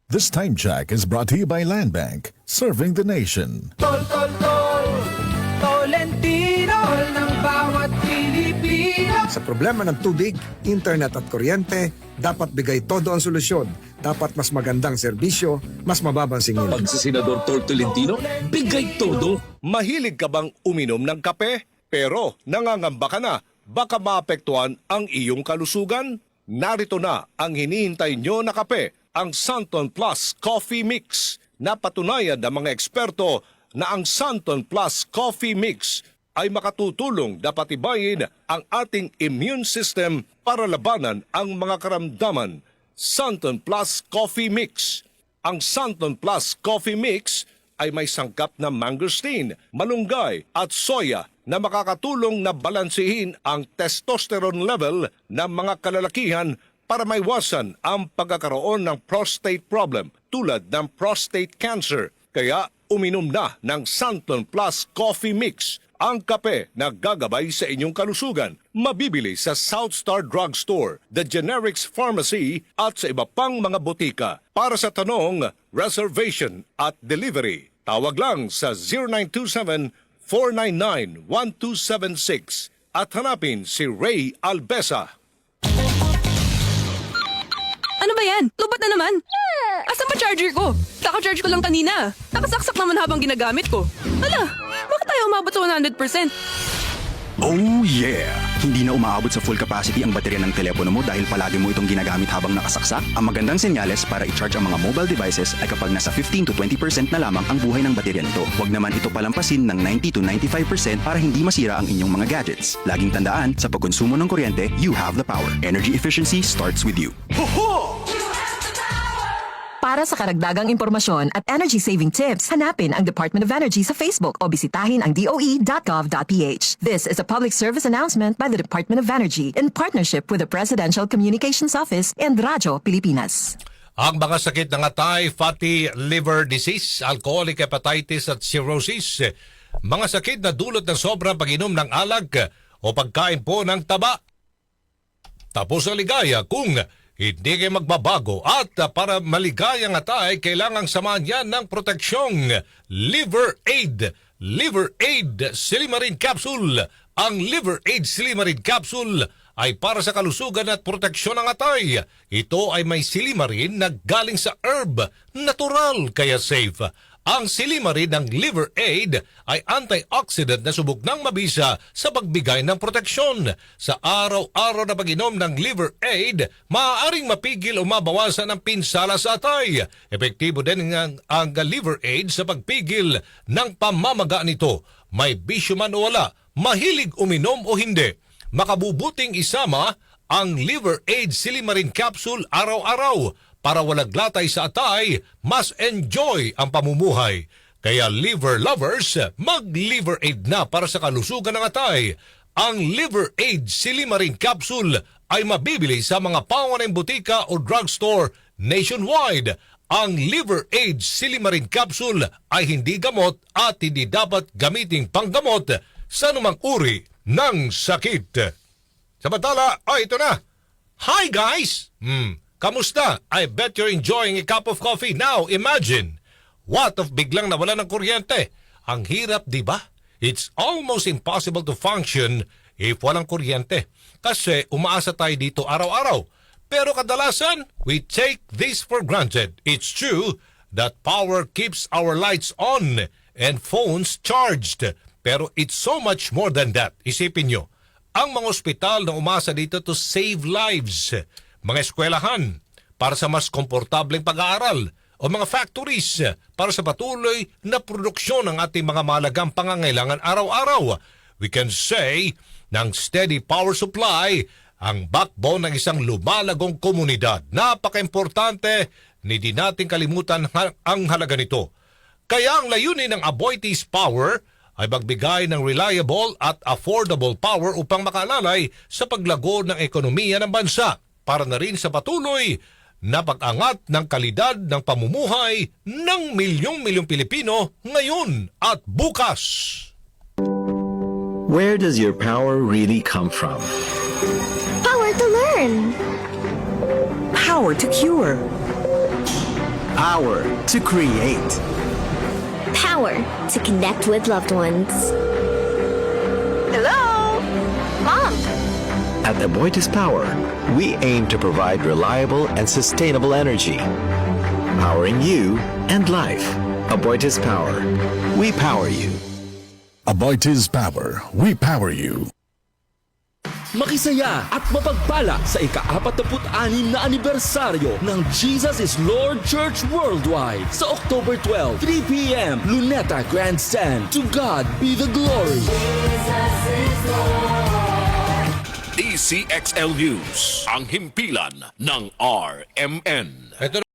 This time check is brought to you by Land Bank, serving the nation. Tolentino ng bawat Pilipino. Sa problema ng tubig, internet at kuryente, dapat bigay todo ang solusyon. Dapat mas magandang serbisyo, mas mababang singil. Pag si Senador Tolentino, bigay todo. Mahilig ka bang uminom ng kape? Pero nangangamba ka na, baka maapektuhan ang iyong kalusugan? Narito na ang hinihintay nyo na kape, ang Santon Plus Coffee Mix. Napatunayan ng mga eksperto na ang Santon Plus Coffee Mix ay makatutulong na patibayin ang ating immune system para labanan ang mga karamdaman. Santon Plus Coffee Mix. Ang Santon Plus Coffee Mix ay may sangkap na mangosteen, malunggay at soya na makakatulong na balansehin ang testosterone level ng mga kalalakihan para maiwasan ang pagkakaroon ng prostate problem tulad ng prostate cancer. Kaya uminom na ng Santon Plus Coffee Mix, ang kape na gagabay sa inyong kalusugan. Mabibili sa South Star Drugstore, The Generics Pharmacy at sa iba pang mga botika. Para sa tanong, reservation at delivery, tawag lang sa 0927-499-1276 at hanapin si Ray Albesa. Ano ba yan? Lubat na naman. Asan pa charger ko? Kaka-charge ko lang kanina. Nakasaksak naman habang ginagamit ko. Hala, bakit tayo umabot sa 100%? Oh yeah! Hindi na umaabot sa full capacity ang baterya ng telepono mo dahil palagi mo itong ginagamit habang nakasaksak. Ang magandang senyales para i-charge ang mga mobile devices ay kapag nasa 15 to 20% na lamang ang buhay ng baterya nito. Huwag naman ito palampasin ng 90 to 95% para hindi masira ang inyong mga gadgets. Laging tandaan, sa pagkonsumo ng kuryente, you have the power. Energy efficiency starts with you. Para sa karagdagang impormasyon at energy-saving tips, hanapin ang Department of Energy sa Facebook o bisitahin ang doe.gov.ph. This is a public service announcement by the Department of Energy in partnership with the Presidential Communications Office and Radyo Pilipinas. Ang mga sakit ng atay, fatty liver disease, alcoholic hepatitis at cirrhosis, mga sakit na dulot ng sobrang pag-inom ng alag o pagkain po ng taba. Tapos ang ligaya kung hindi kayo magbabago at para maligayang atay, kailangang samahan yan ng proteksyong Liver Aid. Liver Aid Silimarin Capsule. Ang Liver Aid Silimarin Capsule ay para sa kalusugan at proteksyon ng atay. Ito ay may silimarin na galing sa herb. Natural kaya safe. Ang silimarin ng Liver Aid ay antioxidant na subok ng mabisa sa pagbigay ng proteksyon. Sa araw-araw na pag-inom ng Liver Aid, maaaring mapigil o mabawasan ang pinsala sa atay. Epektibo din ang Liver Aid sa pagpigil ng pamamaga nito. May bisyo man o wala, mahilig uminom o hindi, makabubuting isama ang Liver Aid Silimarin Capsule araw-araw. Para walang latay sa atay, mas enjoy ang pamumuhay. Kaya liver lovers, mag-Liver Aid na para sa kalusugan ng atay. Ang Liver Aid Silimarin Capsule ay mabibili sa mga pangunahing butika o drugstore nationwide. Ang Liver Aid Silimarin Capsule ay hindi gamot at hindi dapat gamiting panggamot sa anumang uri ng sakit. Samantala, ito na. Hi guys! Kamusta? I bet you're enjoying a cup of coffee now. Imagine, what if biglang nawala ng kuryente? Ang hirap, di ba? It's almost impossible to function if walang kuryente. Kasi umaasa tayo dito araw-araw. Pero kadalasan, we take this for granted. It's true that power keeps our lights on and phones charged. Pero it's so much more than that. Isipin nyo, ang mga ospital na umasa dito to save lives, mga eskwelahan para sa mas komportableng pag-aaral o mga factories para sa patuloy na produksyon ng ating mga mahalagang pangangailangan araw-araw. We can say ng steady power supply ang backbone ng isang lumalagong komunidad. Napaka-importante, hindi natin kalimutan ang halaga nito. Kaya ang layunin ng Aboitiz Power ay magbigay ng reliable at affordable power upang makalalay sa paglago ng ekonomiya ng bansa, para na rin sa patuloy na pag-angat ng kalidad ng pamumuhay ng milyong-milyong Pilipino ngayon at bukas. Where does your power really come from? Power to learn. Power to cure. Hour to create. Power to connect with loved ones. Hello? Mom? At Aboitiz Power, we aim to provide reliable and sustainable energy. Powering you and life. Aboitiz Power. We power you. Aboitiz Power. We power you. Makisaya at mapagpala sa ika-46 na anibersaryo ng Jesus is Lord Church Worldwide sa October 12, 3 p.m. Luneta Grandstand. To God be the glory. DCXL News, ang himpilan ng RMN. Ito